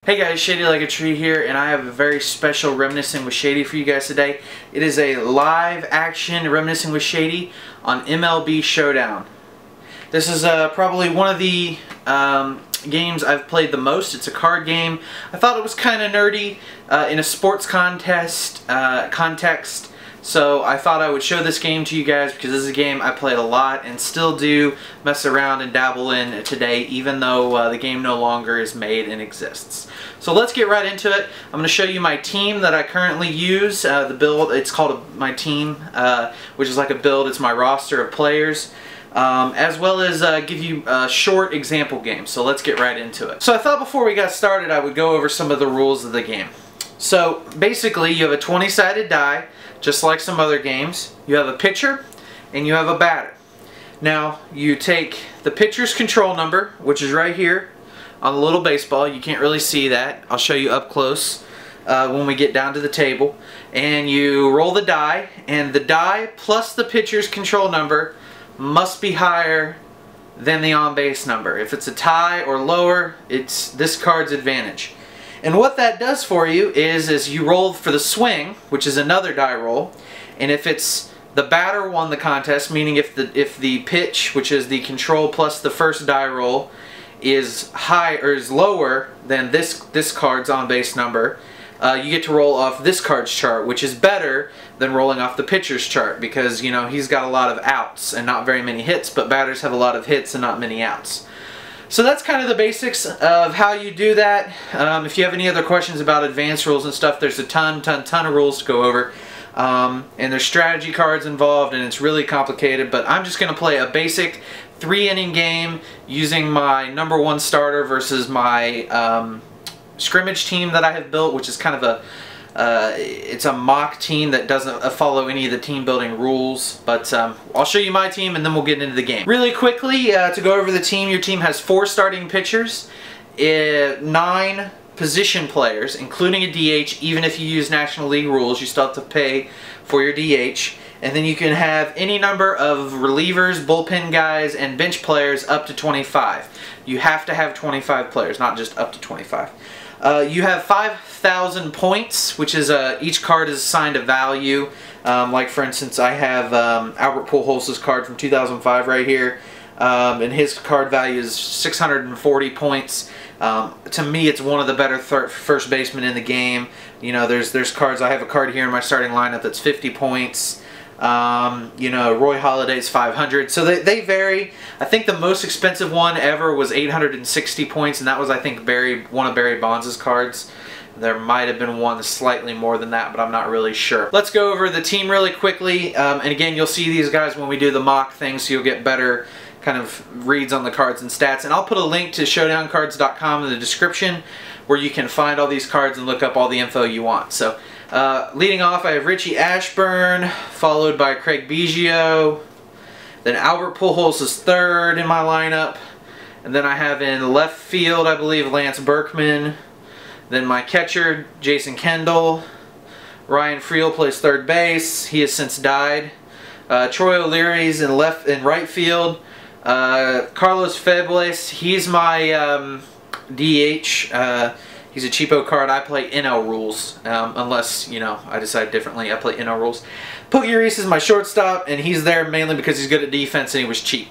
Hey guys, Shadylikeatree here, and I have a very special Reminiscing with Shady for you guys today. It is a live action Reminiscing with Shady on MLB Showdown. This is probably one of the games I've played the most. It's a card game. I thought it was kind of nerdy in a sports context, so I thought I would show this game to you guys because this is a game I played a lot and still do mess around and dabble in today, even though the game no longer is made and exists. So let's get right into it. I'm going to show you my team that I currently use. The build, it's called my team, which is like a build. It's my roster of players. As well as give you a short example game. So let's get right into it. So I thought before we got started I would go over some of the rules of the game. So basically you have a 20-sided die, just like some other games. You have a pitcher and you have a batter. Now you take the pitcher's control number, which is right here on the little baseball. You can't really see that. I'll show you up close when we get down to the table. And you roll the die, and the die plus the pitcher's control number must be higher than the on-base number. If it's a tie or lower, it's this card's advantage. And what that does for you is you roll for the swing, which is another die roll, and if it's the batter won the contest, meaning if the pitch, which is the control plus the first die roll, is high or is lower than this card's on-base number, you get to roll off this card's chart, which is better than rolling off the pitcher's chart because, you know, he's got a lot of outs and not very many hits, but batters have a lot of hits and not many outs. So that's kind of the basics of how you do that. If you have any other questions about advanced rules and stuff, there's a ton of rules to go over. And there's strategy cards involved, and it's really complicated, but I'm just going to play a basic 3-inning game using my #1 starter versus my scrimmage team that I have built, which is kind of it's a mock team that doesn't follow any of the team building rules, but I'll show you my team and then we'll get into the game. Really quickly, to go over the team, your team has 4 starting pitchers, 9 position players, including a DH. Even if you use National League rules, you still have to pay for your DH. And then you can have any number of relievers, bullpen guys, and bench players up to 25. You have to have 25 players, not just up to 25. You have 5,000 points, which is each card is assigned a value. Like for instance, I have Albert Pujols' card from 2005 right here, and his card value is 640 points. To me, it's one of the better first basemen in the game. You know, there's cards. I have a card here in my starting lineup that's 50 points. You know, Roy Halladay's 500. So they vary. I think the most expensive one ever was 860 points, and that was, I think, one of Barry Bonds' cards. There might have been one slightly more than that, but I'm not really sure. Let's go over the team really quickly. And again, you'll see these guys when we do the mock thing, so you'll get better kind of reads on the cards and stats. And I'll put a link to showdowncards.com in the description where you can find all these cards and look up all the info you want. So leading off, I have Richie Ashburn, followed by Craig Biggio. Then Albert Pujols is 3rd in my lineup. And then I have in left field, I believe, Lance Berkman. Then my catcher, Jason Kendall. Ryan Friel plays 3rd base. He has since died. Troy O'Leary's in right field. Carlos Febles, he's my DH. He's a cheapo card. I play NL rules, unless, you know, I decide differently. I play NL rules. Pookie Reese is my shortstop, and he's there mainly because he's good at defense and he was cheap.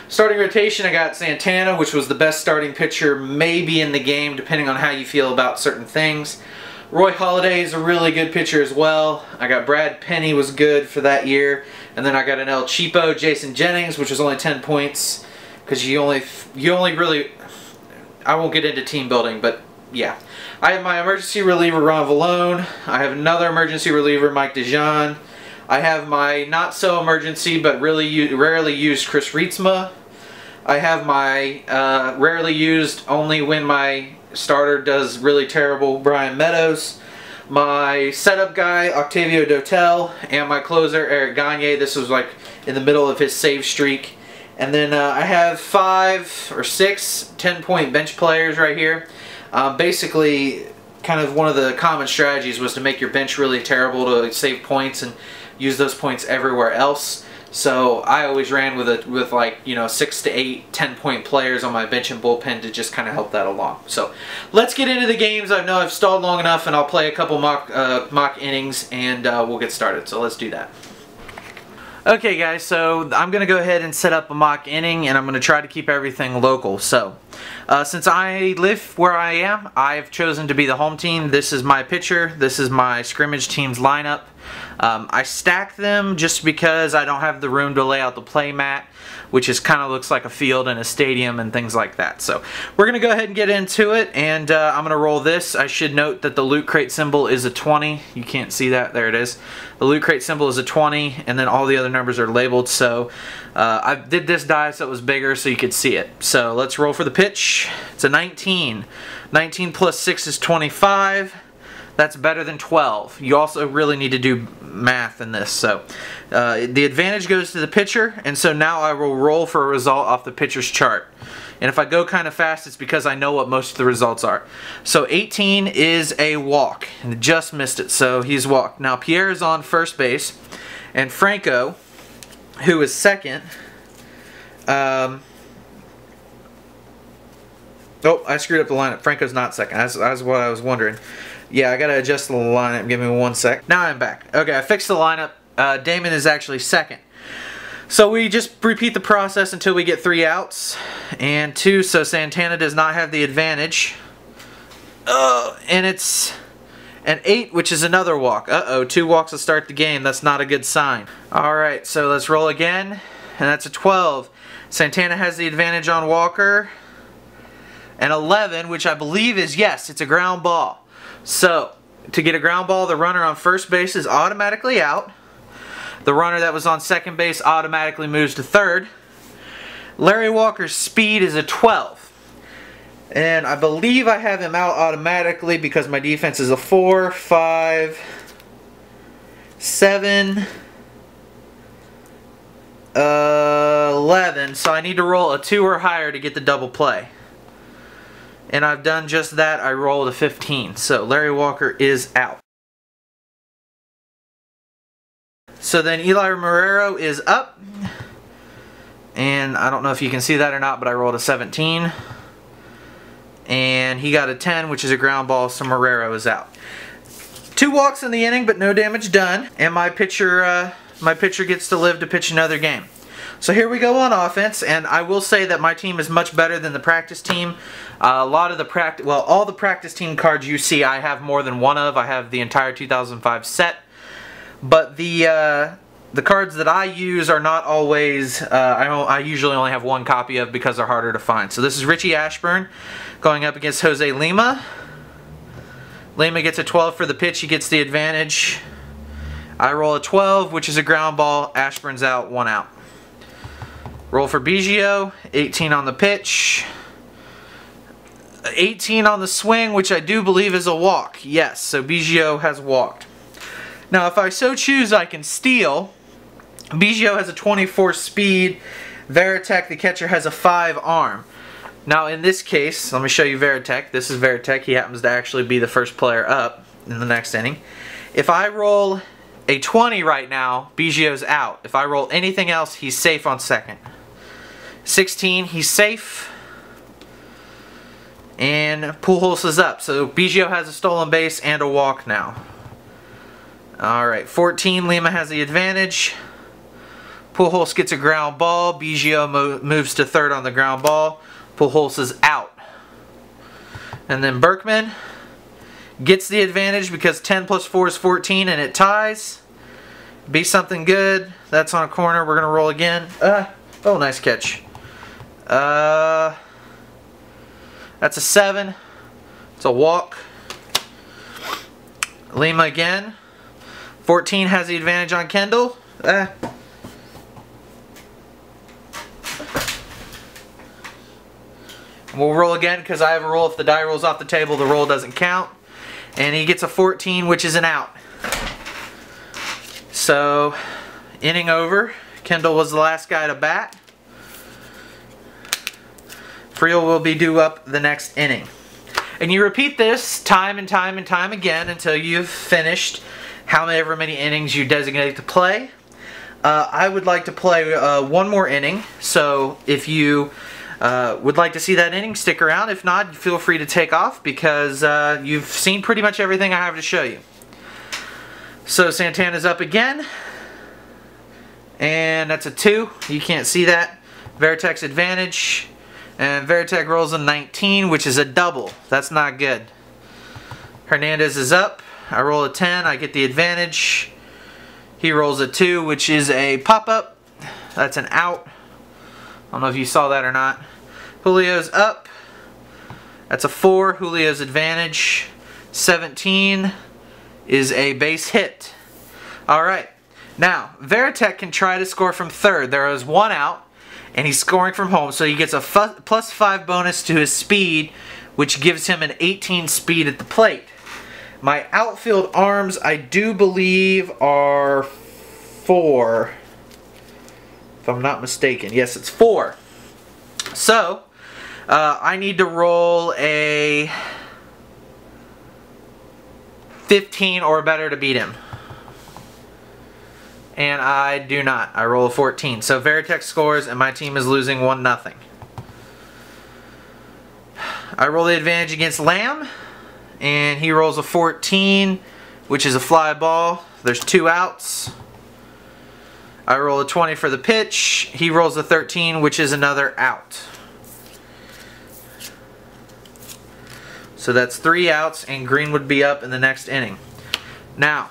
Starting rotation, I got Santana, which was the best starting pitcher maybe in the game, depending on how you feel about certain things. Roy Halladay is a really good pitcher as well. I got Brad Penny, was good for that year. And then I got an El Cheapo, Jason Jennings, which was only 10 points. Because you only really... I won't get into team building, but yeah. I have my emergency reliever, Ron Vallone. I have another emergency reliever, Mike DeJean. I have my not-so-emergency, but rarely used Chris Rietsma. I have my rarely used, only when my starter does really terrible, Brian Meadows. My setup guy, Octavio Dotel. And my closer, Eric Gagne. This was like in the middle of his save streak. And then I have 5 or 6 10-point bench players right here. Basically, kind of one of the common strategies was to make your bench really terrible to save points and use those points everywhere else. So I always ran with like, you know, 6 to 8, 10-point players on my bench and bullpen to just kind of help that along. So let's get into the games. I know I've stalled long enough, and I'll play a couple mock innings, and we'll get started. So let's do that. Okay guys, so I'm going to go ahead and set up a mock inning, and I'm going to try to keep everything local. So since I live where I am, I've chosen to be the home team. This is my pitcher. This is my scrimmage team's lineup. I stack them just because I don't have the room to lay out the play mat, which is kind of looks like a field in a stadium and things like that. So we're going to go ahead and get into it, and I'm going to roll this. I should note that the loot crate symbol is a 20. You can't see that. There it is. The loot crate symbol is a 20, and then all the other numbers are labeled. So I did this die so it was bigger so you could see it. So let's roll for the pitch. It's a 19. 19 plus 6 is 25. That's better than 12. You also really need to do math in this. So the advantage goes to the pitcher, and so now I will roll for a result off the pitcher's chart. And if I go kind of fast, it's because I know what most of the results are. So 18 is a walk, and just missed it, so he's walked. Now Pierre is on first base, and Franco, who is second, oh, I screwed up the lineup. Franco's not second. That's what I was wondering. Yeah, I gotta adjust the lineup. Give me 1 sec. Now I'm back. Okay, I fixed the lineup. Damon is actually second. So we just repeat the process until we get 3 outs and 2. So Santana does not have the advantage. And it's an 8, which is another walk. Uh-oh, 2 walks to start the game. That's not a good sign. Alright, so let's roll again. And that's a 12. Santana has the advantage on Walker. An 11, which I believe is, yes, it's a ground ball. So, to get a ground ball, the runner on first base is automatically out. The runner that was on second base automatically moves to third. Larry Walker's speed is a 12. And I believe I have him out automatically because my defense is a 4, 5, 7, 11. So I need to roll a 2 or higher to get the double play. And I've done just that. I rolled a 15. So Larry Walker is out. So then Eli Marrero is up. And I don't know if you can see that or not, but I rolled a 17. And he got a 10, which is a ground ball, so Marrero is out. 2 walks in the inning, but no damage done. And my pitcher gets to live to pitch another game. So here we go on offense, and I will say that my team is much better than the practice team. All the practice team cards you see I have more than one of. I have the entire 2005 set. But the cards that I use are not always, I usually only have 1 copy of because they're harder to find. So this is Richie Ashburn going up against Jose Lima. Lima gets a 12 for the pitch. He gets the advantage. I roll a 12, which is a ground ball. Ashburn's out, 1 out. Roll for Biggio, 18 on the pitch. 18 on the swing, which I do believe is a walk. Yes, so Biggio has walked. Now, if I so choose, I can steal. Biggio has a 24 speed. Veritek, the catcher, has a 5 arm. Now, in this case, let me show you Veritek. This is Veritek. He happens to actually be the first player up in the next inning. If I roll a 20 right now, Biggio's out. If I roll anything else, he's safe on second. 16, he's safe. And Pujols is up. So Biggio has a stolen base and a walk now. Alright, 14, Lima has the advantage. Pujols gets a ground ball. Biggio moves to third on the ground ball. Pujols is out. And then Berkman gets the advantage because 10 plus 4 is 14 and it ties. Be something good. That's on a corner. We're going to roll again. Oh, nice catch. That's a 7. It's a walk. Lima again. 14 has the advantage on Kendall. We'll roll again because I have a roll. If the die rolls off the table, the roll doesn't count. And he gets a 14, which is an out. So, inning over. Kendall was the last guy to bat. Friel will be due up the next inning. And you repeat this time and time and time again until you've finished however many innings you designate to play. I would like to play one more inning, so if you would like to see that inning, stick around. If not, feel free to take off because you've seen pretty much everything I have to show you. So Santana's up again, and that's a 2. You can't see that. Veritek's advantage, and Veritek rolls a 19, which is a double. That's not good. Hernandez is up. I roll a 10. I get the advantage. He rolls a 2, which is a pop-up. That's an out. I don't know if you saw that or not. Julio's up. That's a 4. Julio's advantage. 17 is a base hit. Alright. Now, Veritek can try to score from third. There is 1 out, and he's scoring from home, so he gets a +5 bonus to his speed, which gives him an 18 speed at the plate. My outfield arms, I do believe, are 4. If I'm not mistaken. Yes, it's 4. So, I need to roll a 15 or better to beat him. And I do not. I roll a 14. So Veritek scores and my team is losing 1-0. I roll the advantage against Lamb. And he rolls a 14, which is a fly ball. There's 2 outs. I roll a 20 for the pitch. He rolls a 13, which is another out. So that's 3 outs, and Green would be up in the next inning. Now,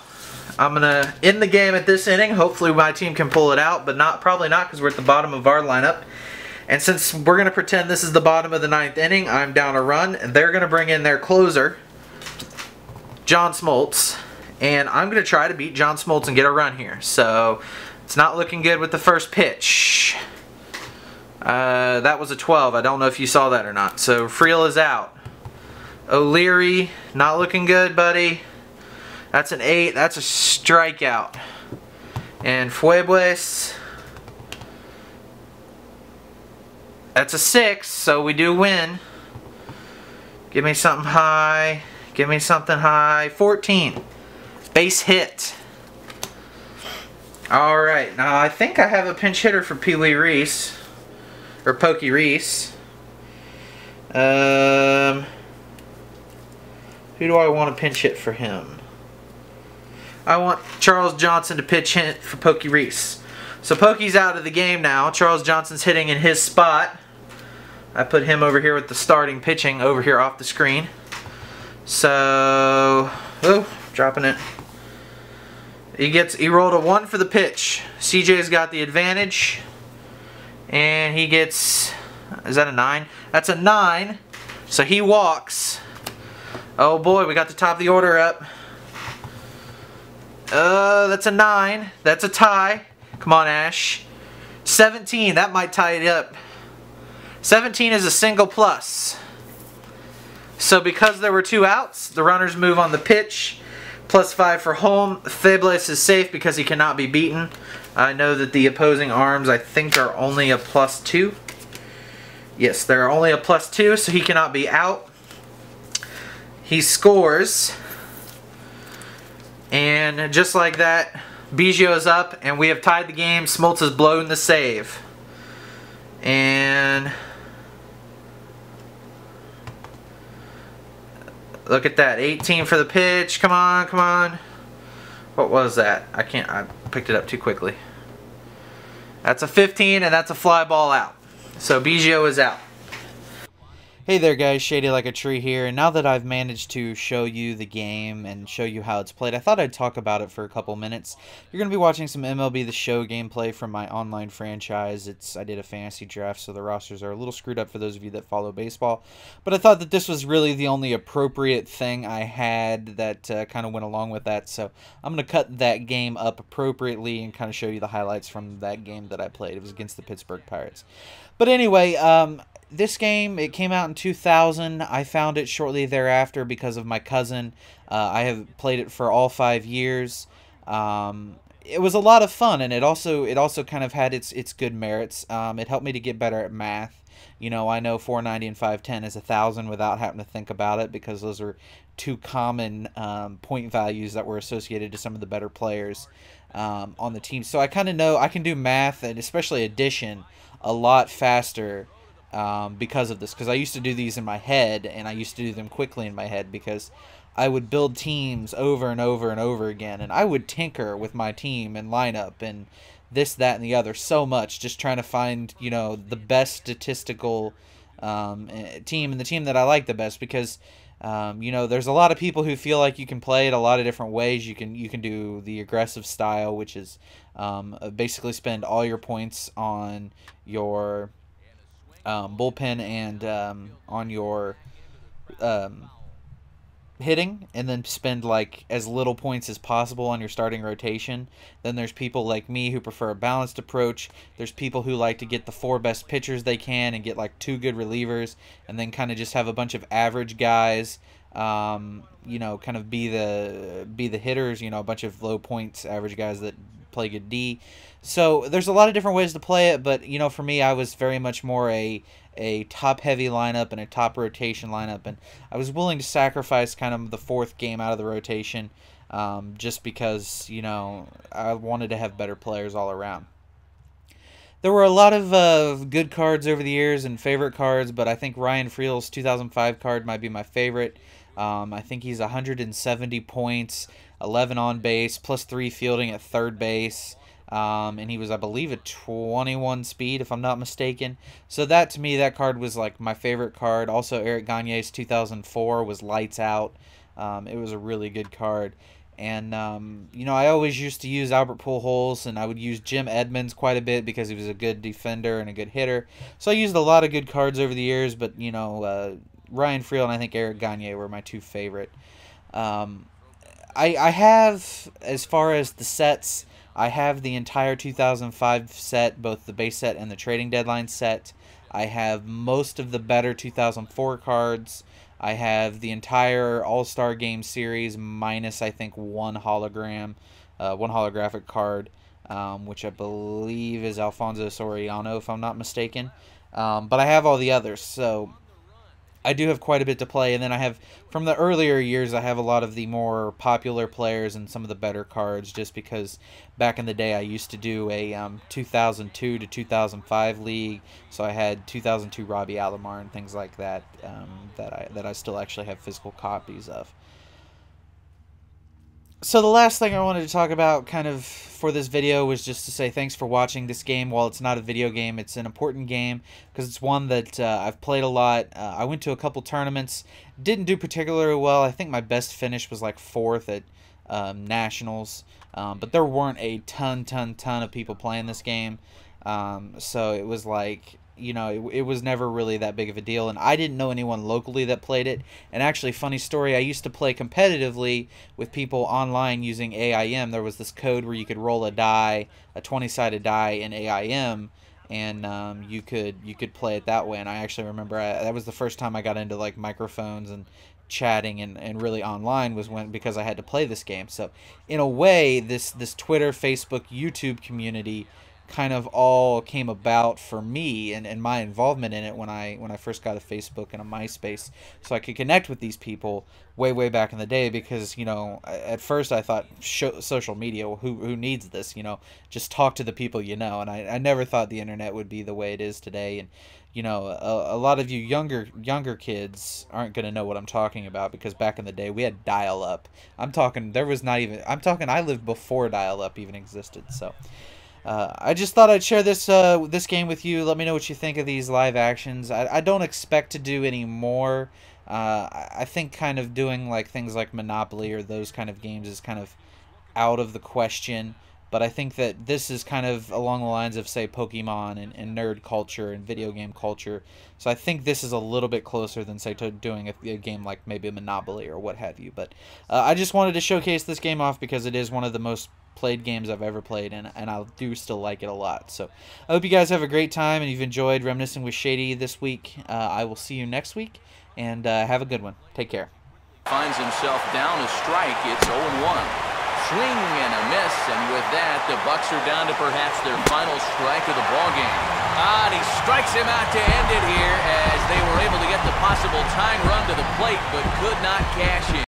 I'm going to end the game at this inning. Hopefully my team can pull it out, but probably not because we're at the bottom of our lineup. And since we're going to pretend this is the bottom of the 9th inning, I'm down a run, and they're going to bring in their closer, John Smoltz. And I'm going to try to beat John Smoltz and get a run here. So, it's not looking good with the first pitch. That was a 12. I don't know if you saw that or not. So, Friel is out. O'Leary, not looking good, buddy. That's an 8. That's a strikeout. And Fuebles, that's a 6. So we do win. Give me something high. Give me something high. 14. Base hit. Alright. Now I think I have a pinch hitter for Pee Wee Reese. Or Pokey Reese. Who do I want to pinch hit for him? I want Charles Johnson to pitch hit for Pokey Reese. So Pokey's out of the game now. Charles Johnson's hitting in his spot. I put him over here with the starting pitching over here off the screen. So, dropping it. He rolled a 1 for the pitch. CJ's got the advantage. And he gets, is that a 9? That's a 9. So he walks. Oh boy, we got the top of the order up. That's a 9. That's a tie. Come on, Ash. 17, that might tie it up. 17 is a single plus. So because there were 2 outs, the runners move on the pitch. +5 for home. Fuebles is safe because he cannot be beaten. I know that the opposing arms, I think, are only a +2. Yes, they're only a +2, so he cannot be out. He scores. And just like that, Biggio's up, and we have tied the game. Smoltz has blown the save. And look at that. 18 for the pitch. Come on, come on. What was that? I picked it up too quickly. That's a 15, and that's a fly ball out. So Biggio is out. Hey there guys, Shady Like a Tree here, and now that I've managed to show you the game and show you how it's played, I thought I'd talk about it for a couple minutes. You're going to be watching some MLB The Show gameplay from my online franchise. I did a fantasy draft, so the rosters are a little screwed up for those of you that follow baseball, but I thought that this was really the only appropriate thing I had that kind of went along with that, so I'm going to cut that game up appropriately and kind of show you the highlights from that game that I played. It was against the Pittsburgh Pirates. But anyway, this game, it came out in 2000. I found it shortly thereafter because of my cousin. I have played it for all 5 years. It was a lot of fun, and it also kind of had its good merits. It helped me to get better at math. You know, I know 490 and 510 is 1,000 without having to think about it because those are 2 common point values that were associated to some of the better players. on the team. So I kind of know I can do math and especially addition a lot faster because of this. Because I used to do these in my head, and I used to do them quickly in my head because I would build teams over and over and over again, and I would tinker with my team and lineup and this, that, and the other so much, just trying to find, you know, the best statistical team and the team that I like the best. Because you know, there's a lot of people who feel like you can play it a lot of different ways. You can do the aggressive style, which is basically spend all your points on your bullpen and on your hitting, and then spend like as little points as possible on your starting rotation. Then there's people like me who prefer a balanced approach. There's people who like to get the 4 best pitchers they can and get like 2 good relievers, and then kind of just have a bunch of average guys, you know, kind of be the hitters, you know, a bunch of low points average guys that play good D. So there's a lot of different ways to play it, but you know, for me, I was very much more a top heavy lineup and a top rotation lineup, and I was willing to sacrifice kind of the 4th game out of the rotation just because, you know, I wanted to have better players all around. There were a lot of good cards over the years and favorite cards, but I think Ryan Freel's 2005 card might be my favorite. I think he's 170 points, 11 on base, plus 3 fielding at third base. And he was, I believe, a 21 speed, if I'm not mistaken. So that, to me, that card was like my favorite card. Also, Eric Gagne's 2004 was lights out. It was a really good card. And, you know, I always used to use Albert Pujols, and I would use Jim Edmonds quite a bit because he was a good defender and a good hitter. So I used a lot of good cards over the years, but, you know, Ryan Freel and I think Eric Gagne were my 2 favorite. I have, as far as the sets, I have the entire 2005 set, both the base set and the trading deadline set. I have most of the better 2004 cards. I have the entire All-Star Game series minus, I think, one holographic card, which I believe is Alfonso Soriano, if I'm not mistaken. But I have all the others, so I do have quite a bit to play. And then I have, from the earlier years, I have a lot of the more popular players and some of the better cards, just because back in the day I used to do a 2002 to 2005 league, so I had 2002 Robbie Alomar and things like that that I still actually have physical copies of. So the last thing I wanted to talk about kind of for this video was just to say thanks for watching this game. While it's not a video game, it's an important game because it's one that I've played a lot. I went to a couple tournaments, didn't do particularly well. I think my best finish was like 4th at Nationals, but there weren't a ton of people playing this game. So it was like, you know, it was never really that big of a deal, and I didn't know anyone locally that played it. And actually, funny story, I used to play competitively with people online using AIM. There was this code where you could roll a die, a 20-sided die in AIM, and you could play it that way. And I actually remember that was the first time I got into like microphones and chatting and really online, was because I had to play this game. So in a way, this Twitter, Facebook, YouTube community kind of all came about for me and my involvement in it when I first got a Facebook and a MySpace, so I could connect with these people way back in the day. Because, you know, at first I thought social media, who needs this, you know, just talk to the people you know. And I never thought the internet would be the way it is today. And, you know, a lot of you younger kids aren't going to know what I'm talking about, because back in the day we had dial-up. I'm talking I lived before dial-up even existed. So I just thought I'd share this game with you. Let me know what you think of these live actions. I don't expect to do any more. I think kind of doing like things like Monopoly or those kind of games is kind of out of the question. But I think that this is kind of along the lines of, say, Pokemon and nerd culture and video game culture. So I think this is a little bit closer than, say, to doing a game like maybe a Monopoly or what have you. But I just wanted to showcase this game off because it is one of the most played games I've ever played, and I do still like it a lot. So I hope you guys have a great time and you've enjoyed Reminiscing with Shady this week. I will see you next week, and have a good one. Take care. Finds himself down a strike. It's 0-1. Swing and a miss, and with that, the Bucks are down to perhaps their final strike of the ballgame. And he strikes him out to end it here, as they were able to get the possible tying run to the plate, but could not cash in.